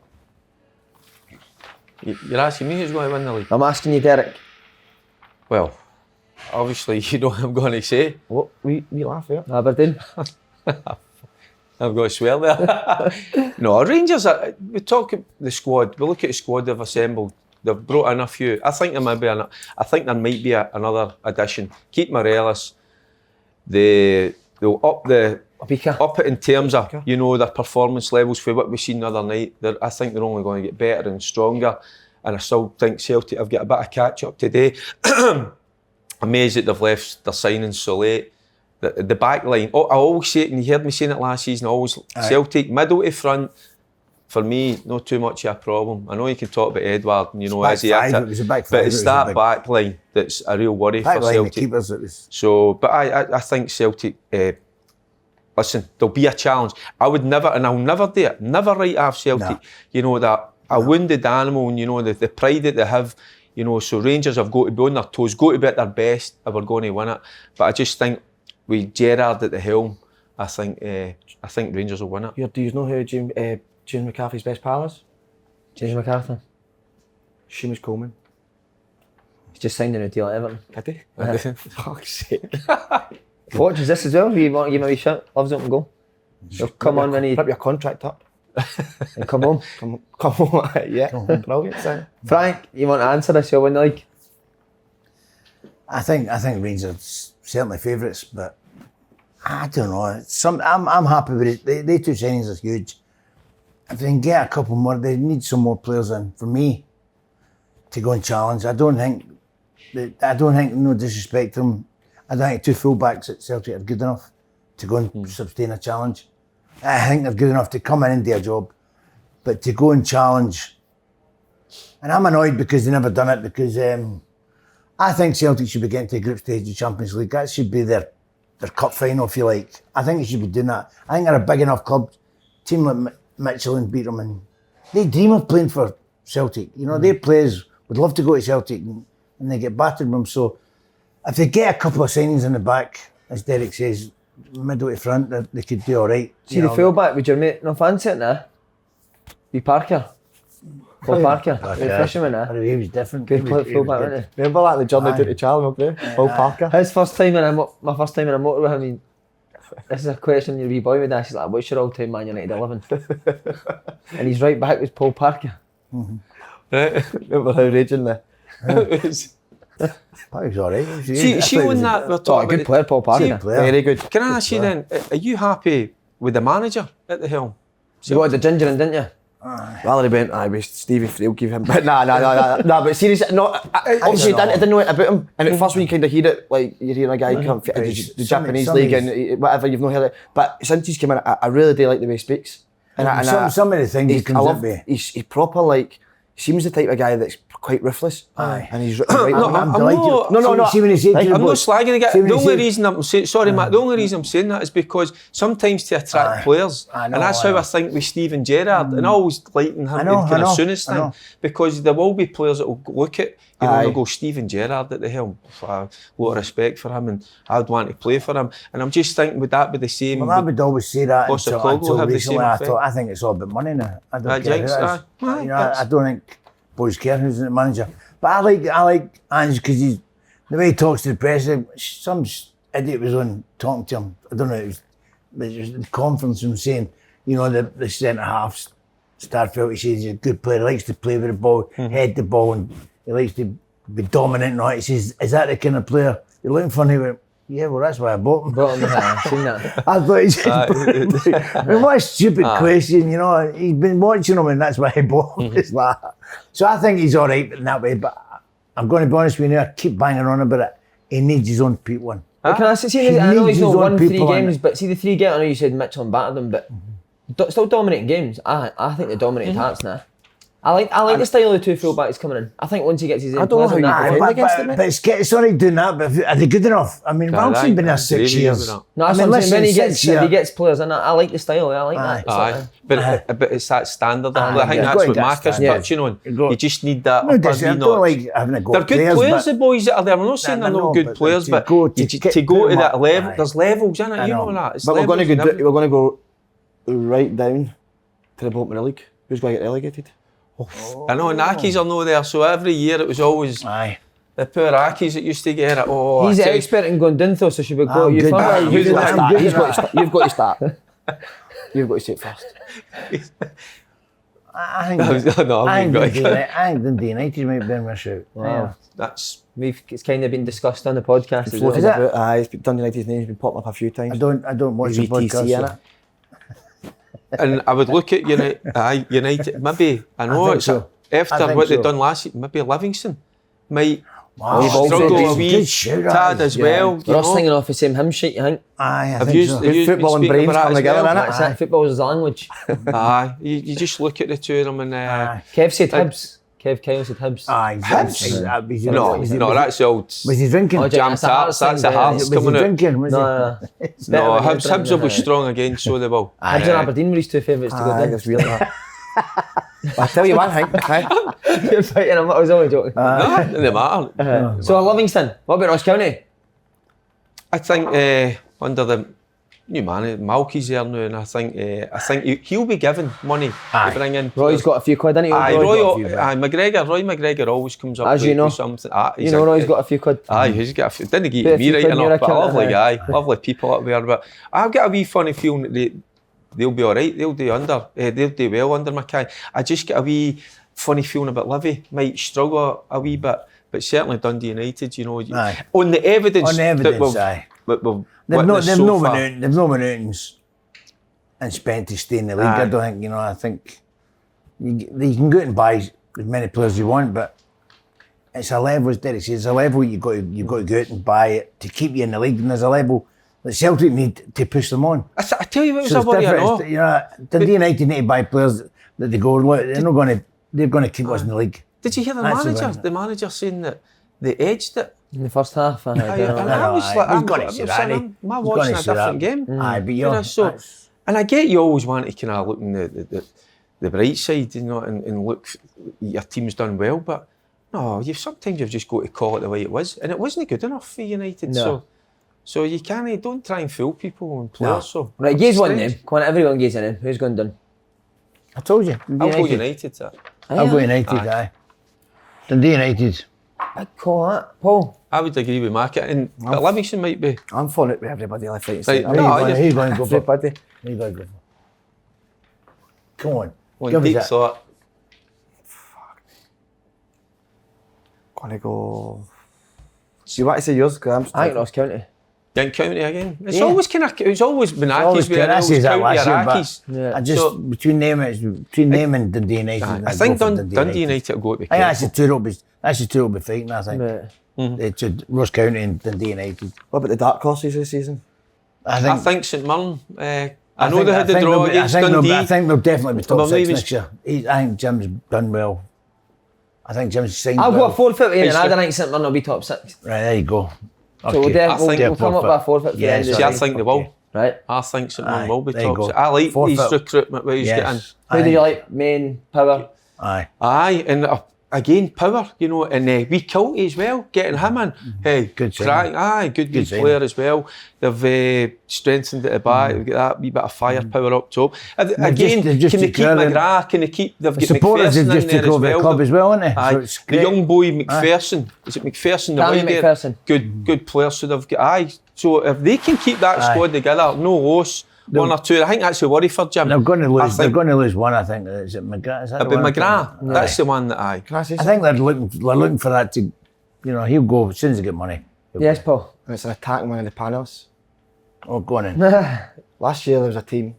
You're asking me who's going to win the league? I'm asking you, Derek. Well, obviously you know what I'm going to say. What? We laugh here. Aberdeen. I'm going to swear there. No, Rangers, we talk the squad, we look at the squad they've assembled. They've brought in a few. I think there might be another addition. Keith Morelos. They'll up it in terms of their performance levels for what we've seen the other night. I think they're only going to get better and stronger. And I still think Celtic have got a bit of catch up today. Amazed that they've left their signings so late. The back line, I always say it, and you heard me saying it last season, Celtic, middle to front, for me, not too much of a problem. I know you can talk about Edward, as he had it, but it's that back line that's a real worry for Celtic. So, but I think Celtic, listen, there'll be a challenge. I would never, and I'll never do it, never write off Celtic. That a wounded animal, and the pride that they have. So Rangers have got to be on their toes, got to be at their best if we're going to win it. But I just think with Gerrard at the helm, I think Rangers will win it. Do you know who James McCarthy's best pal is? James McCarthy. Seamus Coleman. He's just signed a new deal at Everton. Did he? Fuck's sake. Watches this as well. You want to give him a wee shot? Loves open goal. He'll come on when he rip your contract up. And come home. Come home. Yeah. Brilliant. So. Frank, you want to answer this? You'll win the league. I think Rangers certainly favourites, but I don't know. I'm happy with it. They two signings are huge. If they can get a couple more, they need some more players in for me to go and challenge. I don't think, no disrespect to them, I don't think two full-backs at Celtic are good enough to go and sustain a challenge. I think they're good enough to come in and do a job, but to go and challenge, and I'm annoyed because they never done it, because I think Celtic should be getting to the group stage of the Champions League. That should be their cup final, if you like. I think they should be doing that. I think they're a big enough club. Team like Michelin beat them, and they dream of playing for Celtic. Their players would love to go to Celtic, and they get battered with them. So if they get a couple of signings in the back, as Derek says, middle to front, they could do all right. See the full-back, would your mate not fancy it now? Be Parker. Paul Parker, the fisherman, He was different. Good full-back, wasn't he? Remember that, the journey down to Charlemont, Paul Parker? His first time my first time in a motor with him, This is a question your wee boy would ask. He's like, what's your all-time Man United 11? And he's right back with Paul Parker. Right. Remember how raging there? He was alright. See on that we're talking good about. player, Paul Parker. Very good. Can I ask you then, are you happy with the manager at the helm? So you wanted the ginger in, didn't you? Rather he went, with Stevie Frail give him. But nah, but seriously, no, obviously I didn't know it about him. And at first when you kind of hear it, like you're hearing a guy come from the Japanese league and whatever, you've not heard it. But since he's come in, I really do like the way he speaks. And some of the things he comes up with. He's proper, like, seems the type of guy that's quite ruthless. Aye. And he's right. I'm delighted. No. See when he said, I'm not slagging the guy. The only reason I'm saying, sorry Matt, the only reason I'm saying that is because sometimes to attract players, and that's how I think with Steven Gerrard, and I always liken him to kind of Souness thing, because there will be players that will look at, you know, they'll go Steven Gerrard at the helm. A lot of respect for him, and I'd want to play for him. And I'm just thinking, would that be the same? Well, I would always say that until recently. I think it's all about money now. I don't care who it is. I don't think boys care who's the manager. But I like Ange because the way he talks to the press. Some idiot was on talking to him. I don't know. It was in conference and saying, you know, the centre half Starfelt. He says he's a good player. He likes to play with the ball, head the ball, and he likes to be dominant and all. He says, "Is that the kind of player you're looking for?" And he went, "Yeah, well, that's why I bought him." I've seen that. I thought he said, I mean, what a stupid question, you know. He's been watching him and that's why he bought him. It's like, so I think he's all right in that way, but I'm going to be honest with you now, I keep banging on about it. He needs his own people in. Can I say, I know he's not won 3 games, but see the 3 games, I know you said Mitchell and battered them, but still dominating games. I think they dominated Hearts now. I like the style of the 2 full-backs coming in. I think once he gets his I don't know how you defend against him. But it's alright doing that, but are they good enough? I mean, Wilson's been there 6 years. No, that's what I'm saying. When he gets players in, I like the style, I like that. But it's that standard. I think that's what Marcus touching on. You just need that upper I don't like having a go. They're good players, the boys that are there. I'm not saying they're not good players, but to go to that level, there's levels in it, you know that. But we're going to go right down to the bottom of the league. Who's going to get relegated? I know Accies are no there, so every year it was always the poor Accies that used to get it. Oh, he's an expert in going down though, so should we go? You've got to start. You've got to say it first. I think Dundee United might be in my shout. Wow, it's kind of been discussed on the podcast. Is it? Dundee United's name's been popping up a few times. I don't watch the podcast. And I would look at United, maybe, I know it's after what they've done last year, maybe Livingston might struggle a wee tad as well. We're all singing off the same hymn sheet, you think? Aye, I think so. Football and brains come together, innit? Football is the language. Aye, you just look at the two of them and... Kev said Hibs. Kev Kyle said Hibs. Hibs? No, that's the old... Was he drinking? That's the Hearts coming out. No, Hibs will be strong again, so they will. Hibs and Aberdeen were his 2 favourites to go down. That's really hard. I'll tell you one thing. You're fighting him, I was only joking. No, it doesn't matter. So Livingston, what about Ross County? I think under the new man, Malky's there now, and I think he'll be given money to bring in. Roy's got a few quid, hasn't he? Roy McGregor always comes up with something. You know Roy's got a few quid. He's got a few. Didn't give me right enough, but a lovely guy, lovely people up there. But I've got a wee funny feeling that they'll be all right. They'll do well under McCarthy. I just get a wee funny feeling about Livy. Might struggle a wee bit, but certainly Dundee United, you know, on the evidence. They've no minutings and spent to stay in the league. I don't think, I think you can go out and buy as many players as you want, but it's a level, as Derek says, it's a level you've got to go out and buy it to keep you in the league, and there's a level that Celtic need to push them on. I tell you what was a worry, I know. Dundee United need to buy players that they go, look, they're going to keep us in the league. Did you hear the manager saying that they edged it? In the first half, I was like, I'm watching a different game. And I get you always want to kind of look in the bright side, and look, your team's done well, but no, sometimes you've just got to call it the way it was, and it wasn't good enough for United. No. So you don't try and fool people and players. No. So right, gaze one name. Come on, everyone gaze in. Who's going done? I told you. I'll go United. I'll go United. Aye. Dundee United. I'd call that. Paul? I would agree with Mark. But Livingston might be. I'm falling out with everybody left, right, and Right, centre. Who you going to go for? Everybody. Who you going to go for? Come on. One Give us deep that. thought. Gonna go. Do you want to say yours? Because I think Ross County. Young County again. It's always been Ackies Always with I say that last year, Ackies. but I just between them and Dundee United. I think Dundee United will go to be I think that's the two will be fighting. I think Right. it's Ross County and Dundee United. what about the dark horses this season? I think St Mirren. I know they had the draw against Dundee. I think they'll definitely be top Well, 6 maybe next year. I think Jim's done well. I think Jim's signed I'll well. go a forfeit in, and I don't think St Mirren will be top 6. Right, there you go. So we'll, we'll come up with a forfeit for the end of the See, I season. think they will. Right. I think St Mirren Aye, will be there you top go. 6. I like Forfeit. his recruitment where he's Yes. Who do you like? Main, power? Aye. Aye, and again, power, you know, and wee Kilty as well, getting him in. Hey, Good crack, aye, good player as well. They've strengthened at the back, they've got that wee bit of firepower up top. Again, they've just can they keep declared it. McGrath, can they keep, they've The got supporters have McPherson just in there took as over the well. club as well, haven't they? Aye, So it's the great. young boy McPherson, is it McPherson? The Danny wide McPherson. good player, so they've got, aye. So if they can keep that squad together, no loss, one or two, I think that's a worry for Jim. They're going to lose. They're think- going to lose one. I think. Is it McGrath? Is that It'll the be one? McGrath, that's the one that I. Can I say I something? think they're looking for that to, you know, he'll go as soon as they get money. Yes, Paul. It's an attack on one of the panels. Oh, go on in. Last year there was a team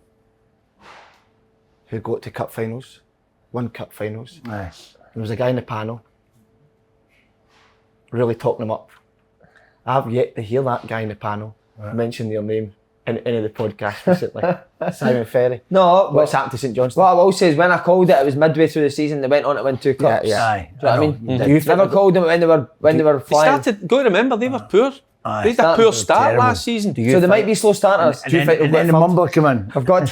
who got to cup finals, won cup finals. Aye. There was a guy in the panel really talking them up. I've yet to hear that guy in the panel mention their name in any of the podcasts recently. Simon Ferry. No, What's happened to St Johnstone? what I will say is when I called it was midway through the season. They went on to win 2 cups. Yeah. Aye. Do you know what I mean? know. You've never called them when they were They flying. started, go to remember, they were poor. Aye. They had a poor start Terrible. last season. So they might be slow starters. And then the mumbler come in. I've got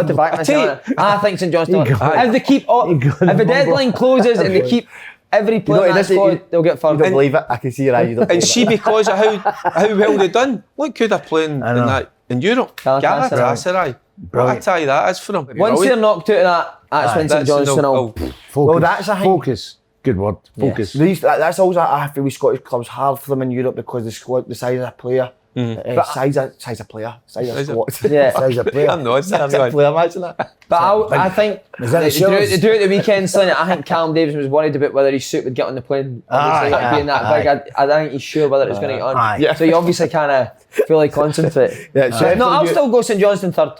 to back myself. I think St Johnstone. You got- If they keep all, you got if the the mumble. deadline closes and they keep every player in that squad, they'll get You don't further. believe it? I can see your eyes. You don't And believe see, because of how well they done, look who they're playing in know. that in Europe. Galatasaray. Galatasaray. What a tie that is for them. Once they're knocked out of that, that's when St Johnstone will. Focus. Well, that's a thing. Focus. Good word. Focus. That's always I feel with Scottish clubs hard for them in Europe because the squad, the size of a player, size of player, size of squad. Yeah. Size of player. I'm not. Size of player, imagine that. But I think Is that they the drew shows? they drew at the weekend, Slinny. I think Callum Davis was worried about whether his suit would get on the plane. Obviously, Aye, being that aye. big, I don't think he's sure whether it's going to get on. Aye. Yeah. So you obviously kind of fully concentrate. Yeah, so No, I'll still go St Johnstone third.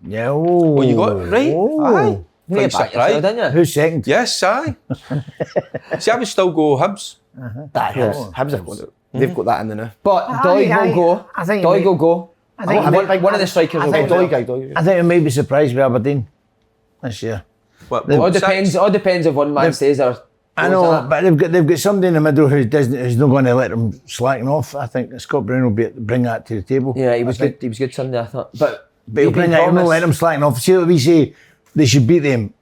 Yeah. Oh, You got it right. Oh. Aye. You need to back yourself, didn't you? Who's second? Yes, aye. See, I would still go Hibs. Hibs have got it. They've got that in the now. But Doig will go. I think Doig will go. I think One of the strikers will think go. Doig. I think we may be surprised with Aberdeen this year. What, All six? depends if one man stays there. I know, but they've got somebody in the middle who's not going to let them slacken off. I think Scott Brown will bring that to the table. Yeah, he was good. He was good Sunday, I thought. But He'll bring that. He'll not let them slacken off. See what we say, they should beat them.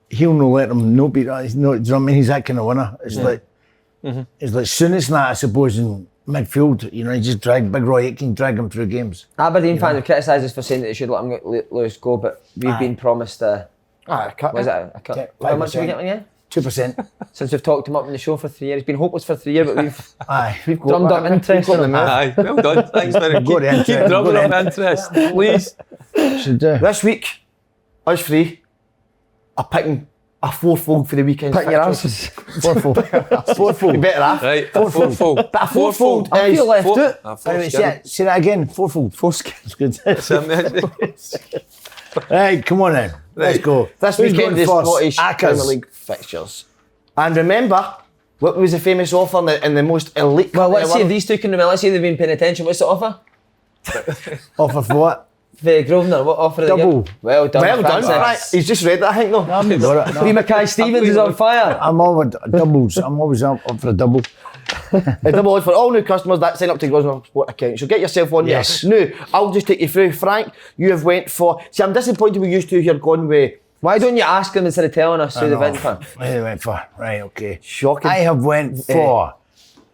He'll not let them not beat. No, do you know what I mean? He's that kind of winner. It's like it's like Souness and that, I suppose, in midfield. You know, he just drag Big Roy Aitken, drag him through games. Aberdeen fans have criticised us for saying that they should let him get Lewis go, but we've been promised a cut. Was it a cut? Okay, How much are we 5%. getting again? 2%. Since we've talked him up in the show for 3 years. He's been hopeless for 3 years, but we've Aye. drummed up interest in him. Aye, well done. Thanks very Go to much. Keep interest, drumming go up to interest, please. Should do. This week, us three are picking a fourfold for the weekend. Picking your asses. Fourfold. You better have. Right, fourfold. But a fourfold I feel left out. Anyway, say that again. Fourfold. That's good. Right. Right, come on then. Let's go. This Who's weekend going is first? Scottish Ackers. Premier League fixtures. And remember, what was the famous offer in the most elite Well, country let's in see the if these two can remember. Let's see if they've been paying attention. What's the offer? Offer for what? The Grosvenor, what offer did they Double. give? Well done. world? Well done, fancy. right? He's just read that, I think, though. I haven't got it. Free No. Mackay Stevens is on fire. I'm always doubles. I'm always up for a double. A double odds for all new customers that sign up to Grosvenor Sport account. So get yourself on Yes. there. Now, I'll just take you through. Frank, you have went for... See, I'm disappointed with you two here going with... Why don't you ask them instead of telling us who they went for? I went for. Right, okay. Shocking. I have went for.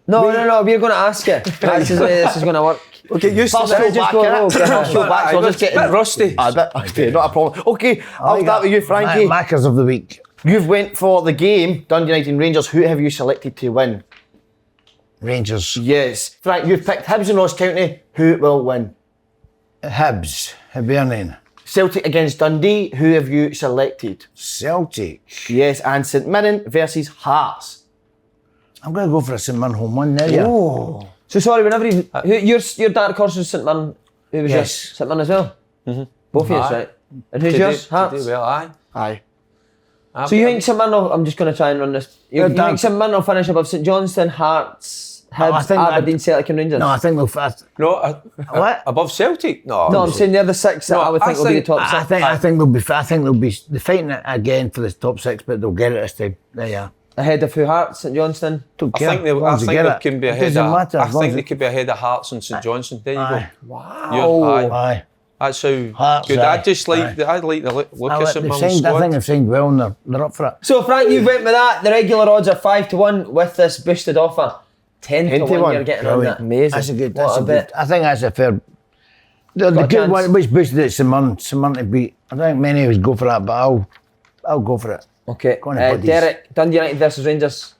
No, we're going to ask you. This is the way this is going to work. Okay, you First start. full back, innit? First full back, so I'll just get bit rusty. Okay, not a problem. Okay, I'll start with you, Frankie. Mackers of the week. You've went for the game, Dundee United and Rangers. Who have you selected to win? Rangers. Yes. Frank, you've picked Hibs and Ross County. Who will win? Hibs. Hibernian. Celtic against Dundee. Who have you selected? Celtic. Yes, and St Mirren versus Hearts. I'm going to go for a St Mirren home one there. Oh. So sorry, whenever your dark horse was St Mirren. Who was yours? St Mirren as well? Mm-hmm. Both of you, right? And who's yours? Hearts? Well, Aye. So you think St Mirren will, I'm just going to try and run this. You think St Mirren will finish above St Johnstone, Hearts, Hibs, Aberdeen, Celtic and Rangers? No, I think they'll fast. No, What? above Celtic? No. No, I'm saying they're the six that I would think will be the top six. I think they'll be. I think they'll be. They're fighting it again for the top six, but they'll get it this time. There you are. Ahead of who? Hearts, St Johnstone? Don't I care. think they can be ahead of. I think they could be ahead of Hearts and St Johnstone. There you go. Wow. Aye. That's how Hearts, good. aye. I like the look of St Mirren's I squad. think they've signed well and they're up for it. So Frank, you went with that. The regular odds are 5-1 with this boosted offer. 10-1 you're getting on that. Amazing. That's a good. What That's a a bit. good. I think that's a fair. The Got a good chance. one, which boosted it, St Mirren to beat. I think many would go for that, but I'll go for it. Okay. Go on then, buddies. Derek, Dundee United versus Rangers.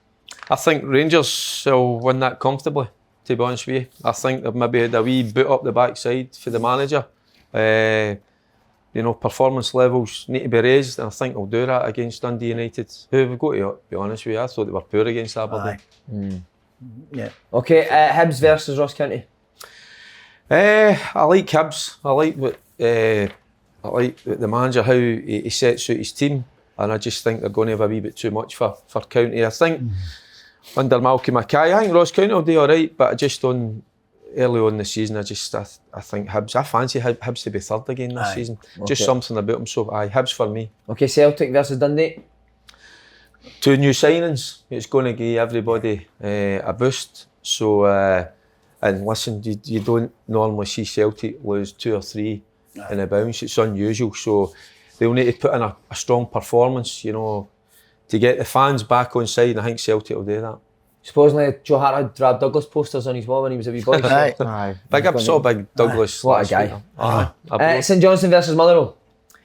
I think Rangers will win that comfortably, to be honest with you. I think they've maybe had a wee boot up the backside for the manager. Performance levels need to be raised, and I think they'll do that against Dundee United, who we've got to be honest with you, I thought they were poor against Aberdeen. Yeah. Okay, Hibs versus Ross County. I like Hibs. I like what the manager, how he sets out his team, and I just think they're going to have a wee bit too much for County. I think under Malcolm McCarthy, I think Ross County will do all right, but just early on in the season, I think Hibs. I fancy Hibs to be third again this season. Just something about them. So, Hibs for me. Okay, Celtic versus Dundee. 2 new signings. It's going to give everybody a boost. So, and listen, you don't normally see Celtic lose 2 or 3 in a bounce. It's unusual. So, they'll need to put in a strong performance, to get the fans back on side. And I think Celtic will do that. Supposedly Joe Hart had Drab Douglas posters on his wall when he was a wee boy. Aye. Big Douglas. What a guy. St Johnstone versus Motherwell.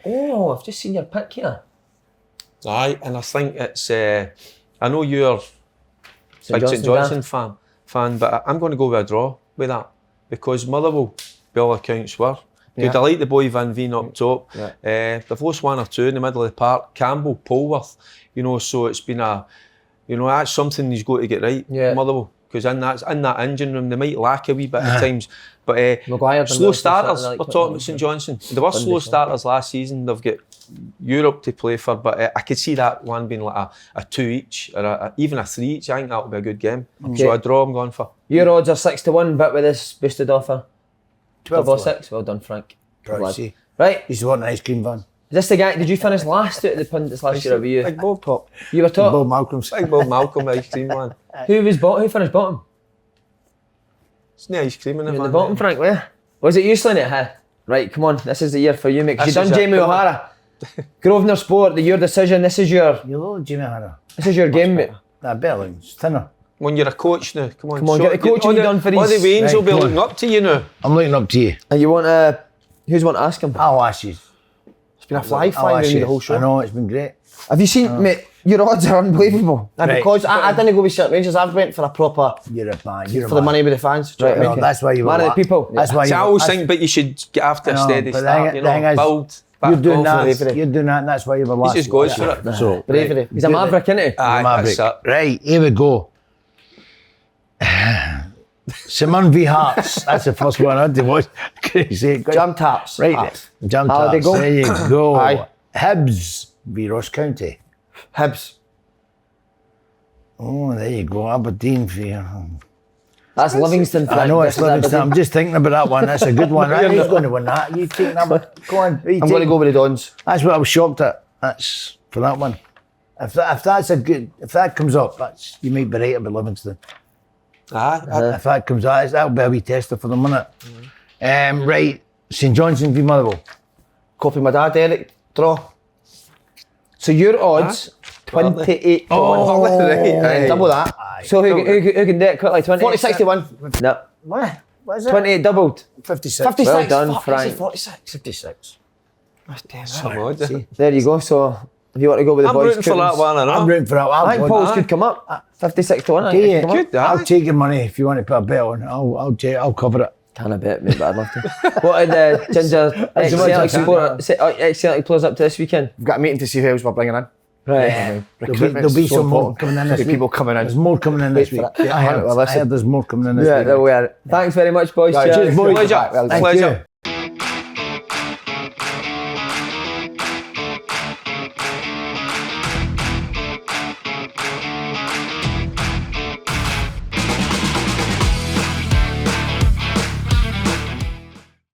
Oh, I've just seen your pick here. Aye, and I think it's. I know you're a big St Johnstone fan, but I'm going to go with a draw with that because Motherwell, by all accounts, were good. I like the boy Van Veen up top. Yeah. They've lost 1 or 2 in the middle of the park. Campbell, Polworth, so it's been a. That's something he's got to get right, Motherwell, because in that engine room they might lack a wee bit at times. But slow starters, we're talking about St Johnstone. They were slow starters last season. They've got Europe to play for, but I could see that one being like a 2 each or even a 3 each. I think that'll be a good game. Okay. So a draw I'm going for. Your odds are 6-1, but with this boosted offer, 12-6. Well done, Frank. Right. He's the one in an ice cream van. Is this the guy? Did you finish last out of the pundits last year? Or were you? Big Bob Pop. You were top. Bob Malcolm's. Big Bob Malcolm ice cream man. Who finished bottom? It's no ice cream in the You van. in the bottom, Frank. Where? Was it you, Slinny? Right, come on. This is the year for you, mate. You done Jamie O'Hara. Grosvenor Sport. Your decision. This is your. You love Jamie O'Hara. This is your game, mate. That better. It's thinner. When you're a coach now, come on. Get the coaching done for these. All the veins will be looking up to you now. I'm looking up to you. And you want who's want to ask him? I'll ask you. It's been a flying the whole show. I know, it's been great. Have you seen, mate? Your odds are unbelievable. Because I didn't go with St Rangers. I've went for a proper. You're a man. For the money with the fans. Right, No, that's why you were. Man of the people. That's why you. I always think, but you should get after a steady but start. the thing is, Build. You're doing confidence. that. You're doing that, and that's why you were last. He just goes for it. So bravery. He's a maverick, isn't he? Aye, Maverick. that's it. Right, here we go. Simon v Hearts. That's the first one I had to watch. Crazy. Jam taps. Right, Hearts. jam How they taps. go? There you go. Aye. Hibs v Ross County. Hibs. Oh, there you go. Aberdeen for you. That's Livingston, Frank. I know it's This is Livingston. Aberdeen. I'm just thinking about that one. That's a good one. Who's going to win that? You take that one. Go on. I'm going to go with the Dons. That's what I was shocked at. That's for that one. If that comes up, that's you might be right about Livingston. If that comes out, that'll be a wee tester for them, won't it? Right, St Johnstone v Motherwell. Copy my dad, Eric. Draw. So your odds, 28 to 1. Right. Double that. So who can do it quickly? 20? 40-61. No. What is it? 28 doubled. 56. 56. Well done, Fuck, Frank. is it 46. 56. Some odd. There you go. So If you want to go with the I'm boys, rooting for that one. I'm rooting for that. I think Paul's could come up. 56 to 1. I think he could come up. Good, I'll take your money if you want to put a bet on. I'll cover it. Can I bet, mate, but I'd love to. What are the Ginger ex-Celtic players up to this weekend? We've got a meeting to see who else we're bringing in. Right. There'll be some more coming in this week. People coming in. There's more coming in this week. I heard there's more coming in this week. Thanks very much, boys. Cheers, boys. Pleasure. Thank Pleasure. you.